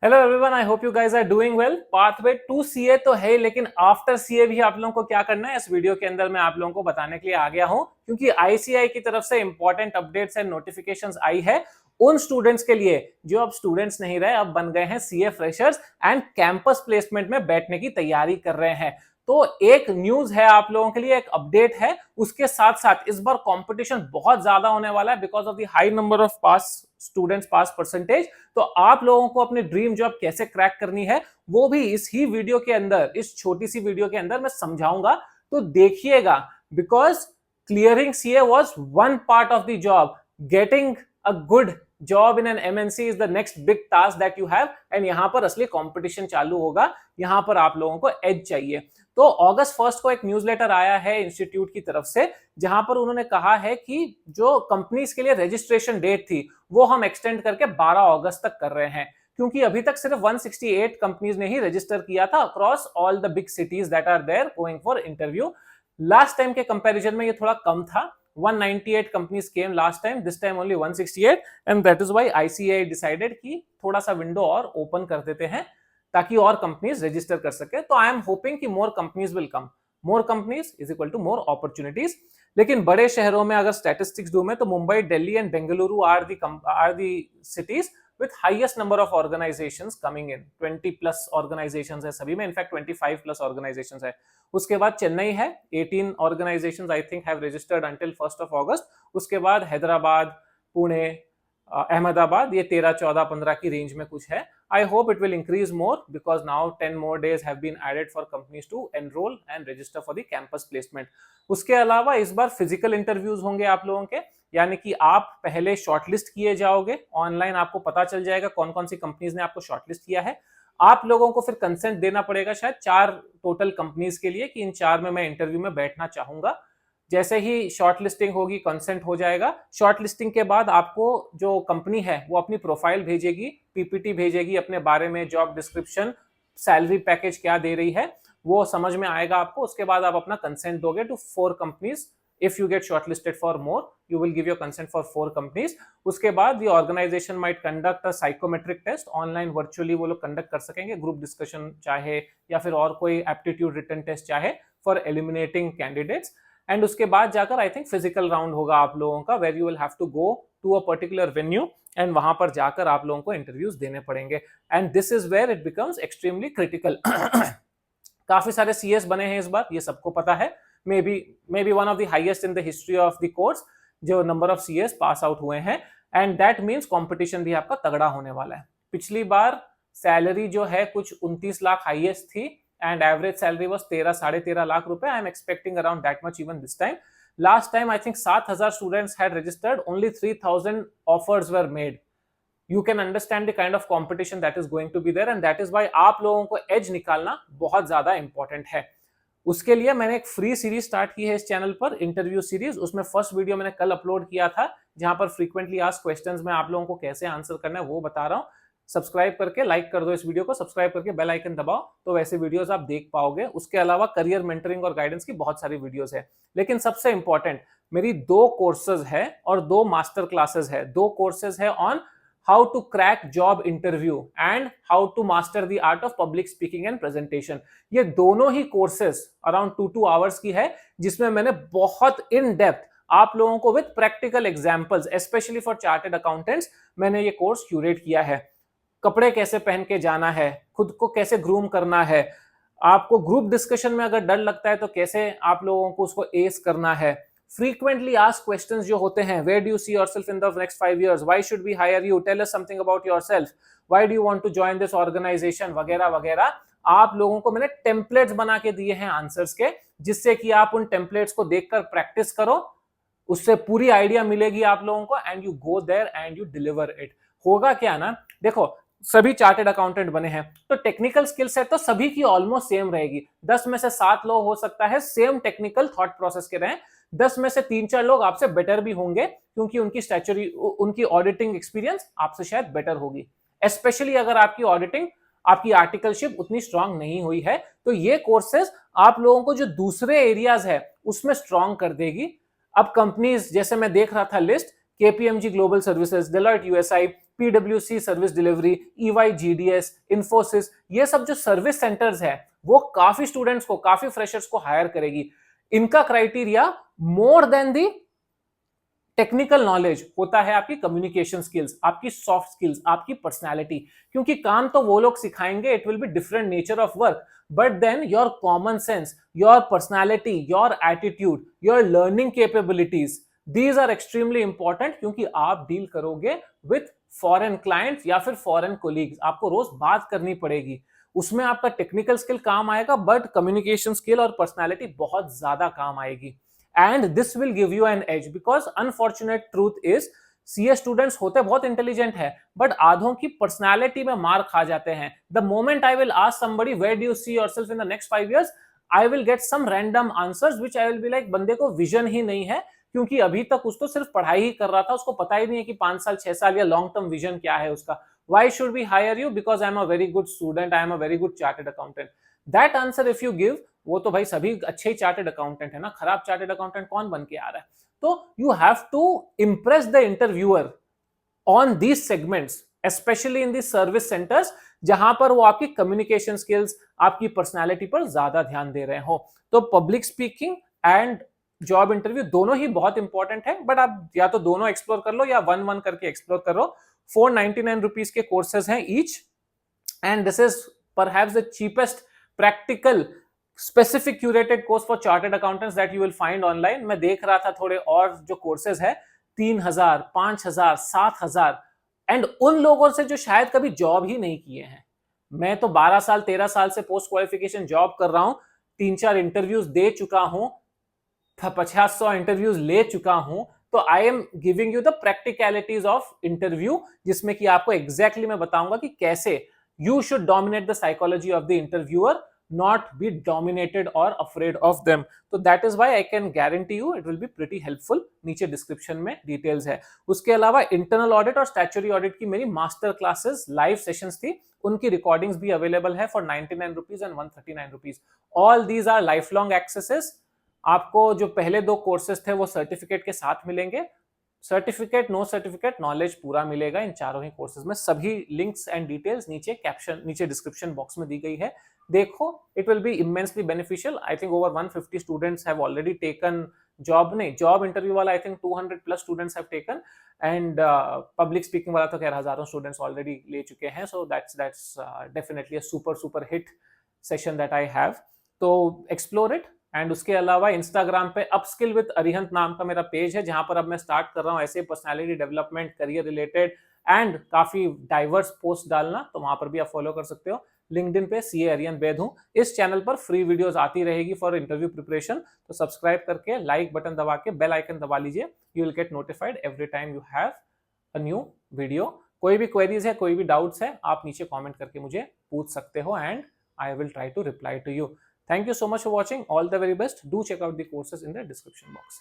Hello everyone, I hope you guys are doing well. Pathway to CA तो है, लेकिन after CA भी आप लोगों को क्या करना है इस वीडियो के अंदर मैं आप लोगों को बताने के लिए आ गया हूं, क्योंकि आईसीआई की तरफ से इंपॉर्टेंट अपडेट्स एंड नोटिफिकेशंस आई है उन स्टूडेंट्स के लिए जो अब स्टूडेंट्स नहीं रहे, अब बन गए हैं CA freshers and campus placement में बैठने की तैयारी कर रहे हैं। तो एक न्यूज है आप लोगों के लिए, एक अपडेट है। उसके साथ साथ इस बार कंपटीशन बहुत ज्यादा होने वाला है because of the high number of pass students, pass percentage. तो आप लोगों को अपनी ड्रीम जॉब कैसे क्रैक करनी है वो भी इस ही वीडियो के अंदर, इस छोटी सी वीडियो के अंदर मैं समझाऊंगा। तो देखिएगा, because clearing CA was one part of the job, getting a good job in an MNC is the next big task that you have. And यहां पर असली कंपटीशन चालू होगा, यहां पर आप लोगों को एज चाहिए। तो अगस्त 1 को एक न्यूज़लेटर आया है इंस्टीट्यूट की तरफ से, जहां पर उन्होंने कहा है कि जो कंपनीज के लिए रजिस्ट्रेशन डेट थी वो हम एक्सटेंड करके 12 अगस्त तक कर रहे हैं, क्योंकि अभी तक सिर्फ 168 कंपनीज ने ही रजिस्टर किया था across all the big cities that are there going for interview. Last time के कंपैरिजन में ये थोड़ा कम था, 198 companies came last time, this time only 168, and that is why ICAI decided कि थोड़ा सा विंडो और ओपन कर देते हैं ताकि और कंपनीज रजिस्टर कर सके। तो आई एम होपिंग कि more companies will come, more companies is equal to more opportunities. लेकिन बड़े शहरों में अगर स्टैटिस्टिक्स दूं मैं, तो Mumbai, Delhi and Bengaluru are the cities with highest number of organizations coming in, 20 plus organizations है सभी में, इनफैक्ट 25 plus organizations है। उसके बाद चेन्नई है, 18 organizations I think have registered until 1st of August। उसके बाद हैदराबाद, पुणे, अहमदाबाद, ये 13, 14, 15 की रेंज में कुछ है। I hope it will increase more because now 10 more days have been added for companies to enroll and register for the campus placement। उसके अलावा इस बार फिजिकल इंटरव्यूज होंगे आप लोगों के, यानी कि आप पहले शॉर्टलिस्ट किए जाओगे ऑनलाइन, आपको पता चल जाएगा कौन कौन सी कंपनीज ने आपको शॉर्टलिस्ट किया है। आप लोगों को फिर कंसेंट देना पड़ेगा शायद 4 टोटल कंपनीज के लिए कि इन 4 में मैं इंटरव्यू में बैठना चाहूंगा। जैसे ही शॉर्ट लिस्टिंग होगी, कंसेंट हो जाएगा। शॉर्ट लिस्टिंग के बाद आपको जो कंपनी है वो अपनी प्रोफाइल भेजेगी, पीपीटी भेजेगी अपने बारे में, जॉब डिस्क्रिप्शन, सैलरी पैकेज क्या दे रही है वो समझ में आएगा आपको। उसके बाद आप अपना कंसेंट दोगे to 4 companies. If you get shortlisted for more, you will give your consent for 4 companies. उसके बाद the organization might conduct a psychometric test online, virtually वो लोग कंडक्ट कर सकेंगे, ग्रुप डिस्कशन चाहे या फिर और कोई एप्टीट्यूड रिटन टेस्ट चाहे, फॉर एलिमिनेटिंग कैंडिडेट्स। एंड उसके बाद जाकर आई थिंक फिजिकल राउंड होगा आप लोगों का, where you will have to go to a particular venue and वहां पर जाकर आप लोगों को इंटरव्यूज देने पड़ेंगे। And this is where it becomes extremely critical. काफी सारे सीएस बने हैं इस बार, ये सबको पता है। May be one of the highest in the history of the course जो number of CS pass out हुए हैं। एंड दैट मीन्स कॉम्पिटिशन भी आपका तगड़ा होने वाला है। पिछली बार सैलरी जो है कुछ 29 लाख हाईएस्ट थी and average salary was 13 साढ़े 13 लाख रुपए। I am expecting around that much even this time. Last time I think 7,000 students had registered, only 3,000 offers were made. You can understand the kind of competition that is going to be there, and that is why आप लोगों को edge निकालना बहुत ज्यादा important है। उसके लिए मैंने एक फ्री सीरीज स्टार्ट की है इस चैनल पर, इंटरव्यू सीरीज। उसमें फर्स्ट वीडियो मैंने कल अपलोड किया था, जहां पर फ्रीक्वेंटली आस्क्ड क्वेश्चंस में आप लोगों को कैसे आंसर करना है वो बता रहा हूं। सब्सक्राइब करके लाइक कर दो इस वीडियो को, सब्सक्राइब करके बेल आइकन दबाओ तो वैसे वीडियोस आप देख पाओगे। उसके अलावा करियर मेंटरिंग और गाइडेंस की बहुत सारी वीडियोस है। लेकिन सबसे इंपॉर्टेंट, मेरी 2 कोर्सेज है और 2 मास्टर क्लासेस है। 2 कोर्सेज है on how to crack job interview and how to master the art of public speaking and presentation. ये दोनों ही कोर्सेज अराउंड 2 आवर्स की है, जिसमें मैंने बहुत इन डेप्थ आप लोगों को with practical examples, specially for chartered accountants, मैंने ये कोर्स क्यूरेट किया है। कपड़े कैसे पहन के जाना है, खुद को कैसे ग्रूम करना है, आपको ग्रुप डिस्कशन में अगर डर लगता है तो कैसे आप लोगों को उसको एस करना है, फ्रीक्वेंटली आस्क्ड क्वेश्चंस जो होते हैं, where do you see yourself in the next 5 years, why should we hire you, tell us something about yourself, why do you want to join this organization, वगैरह वगैरह। आप लोगों को मैंने टेम्पलेट्स बना के दिए हैं आंसर्स के, जिससे कि आप उन टेम्पलेट्स को देखकर प्रैक्टिस करो, उससे पूरी आइडिया मिलेगी आप लोगों को, and you go there and you deliver it. होगा क्या ना, देखो सभी चार्टेड अकाउंटेंट बने हैं तो टेक्निकल स्किल सेट तो सभी की ऑलमोस्ट सेम रहेगी। 10 में से 7 लोग हो सकता है सेम टेक्निकल थॉट प्रोसेस के रहें, 10 में से 3-4 लोग आपसे बेटर भी होंगे, क्योंकि उनकी स्टैचुरी, उनकी ऑडिटिंग एक्सपीरियंस आपसे शायद बेटर होगी। स्पेशली अगर आपकी ऑडिटिंग, आपकी आर्टिकलशिप उतनी स्ट्रांग नहीं हुई है, तो ये कोर्सेज आप लोगों को जो दूसरे एरियाज है उसमें स्ट्रांग कर देगी। अब कंपनीज, जैसे मैं देख रहा था list, KPMG global services, Deloitte USI, PwC service delivery, EY GDS, Infosys, ये सब जो सर्विस सेंटर्स है वो काफी स्टूडेंट्स को, काफी फ्रेशर्स को हायर करेगी। इनका criteria more than the technical knowledge होता है आपकी कम्युनिकेशन स्किल्स, आपकी सॉफ्ट स्किल्स, आपकी पर्सनालिटी, क्योंकि काम तो वो लोग सिखाएंगे, it will be different nature of work, but then your common sense, your personality, your attitude, your learning capabilities, these are extremely important, क्योंकि आप डील करोगे विथ फॉरेन क्लाइंट्स या फिर फॉरेन कोलीग्स, आपको रोज बात करनी पड़ेगी, उसमें आपका टेक्निकल स्किल काम आएगा बट कम्युनिकेशन स्किल और पर्सनालिटी बहुत ज्यादा काम आएगी। And this will give you an edge, because unfortunate truth is CA students होते बहुत इंटेलिजेंट है बट आधों की पर्सनालिटी में मार खा जाते हैं। The moment I will ask somebody where do you see yourself in the next 5 years, I will get some random answers which I will be like, बंदे को विजन ही नहीं है, क्योंकि अभी तक उसको सिर्फ पढ़ाई ही कर रहा था, उसको पता ही नहीं है कि 5 साल 6 साल या लॉन्ग टर्म विजन क्या है उसका। Why should we hire you? Because I am a very good student, I am a very good chartered accountant. That answer if you give, वो तो भाई सभी अच्छे ही चार्टेड अकाउंटेंट है ना, खराब चार्टेड अकाउंटेंट कौन बन के आ रहा है? तो you have to impress the interviewer on these segments, specially in the service centers, जहां पर वो आपकी कम्युनिकेशन स्किल्स, आपकी पर्सनालिटी पर ज्यादा ध्यान दे रहे हो। तो public speaking and job interview दोनों ही बहुत इंपॉर्टेंट है, बट आप या तो दोनों एक्सप्लोर कर लो या 1-1 करके एक्सप्लोर करो। 499 रुपीज के कोर्सेज हैं each, and this is perhaps the cheapest practical specific curated course for chartered accountants that you will find online. मैं देख रहा था थोड़े और जो कोर्सेज है 3000, 5000, 7000, एंड उन लोगों से जो शायद कभी जॉब ही नहीं किए हैं। मैं तो 12 साल 13 साल से पोस्ट क्वालिफिकेशन जॉब कर रहा हूं, 3-4 इंटरव्यूज दे चुका हूं, 50-100 इंटरव्यूज ले चुका हूं, तो I am giving you the practicalities of interview, जिसमें कि आपको एग्जैक्टली मैं बताऊंगा कि कैसे you should dominate the psychology of the interviewer, not be dominated or afraid of them. So that is why I can guarantee you it will be pretty helpful. नीचे description में details है। उसके अलावा internal audit और statutory audit की मेरी master classes live sessions थी, उनकी रिकॉर्डिंग्स भी अवेलेबल है for 99 rupees and 139 rupees. All these our life long axes. आपको जो पहले 2 कोर्सेज थे वो सर्टिफिकेट के साथ मिलेंगे, सर्टिफिकेट, नो सर्टिफिकेट, नॉलेज पूरा मिलेगा इन चारों ही कोर्सेज में। सभी लिंक्स एंड डिटेल्स नीचे कैप्शन, नीचे डिस्क्रिप्शन बॉक्स में दी गई है, देखो। It will B immensely beneficial. I think over 150 students have already taken job, नहीं जॉब इंटरव्यू वाला I think 200 plus students have taken, and public speaking वाला तो खैर हजारों स्टूडेंट्स ऑलरेडी ले चुके हैं। So that's definitely a super hit session that I have, तो एक्सप्लोर इट। एंड उसके अलावा इंस्टाग्राम पे अपस्किल विद अरिहंत नाम का मेरा पेज है, जहां पर अब मैं स्टार्ट कर रहा हूं ऐसे personality development, career related and काफी डाइवर्स पोस्ट डालना, तो वहां पर भी आप फॉलो कर सकते हो। लिंक्डइन पे सीए अरिहंत वैद हूं। इस चैनल पर फ्री वीडियोस आती रहेगी फॉर इंटरव्यू प्रिपरेशन, तो सब्सक्राइब करके लाइक बटन दबा के बेल आइकन दबा लीजिए, you will get notified every time you have a new video. कोई भी क्वेरीज है, कोई भी डाउट्स है, आप नीचे कॉमेंट करके मुझे पूछ सकते हो, and I will try to reply to you. Thank you so much for watching. All the very best. Do check out the courses in the description box.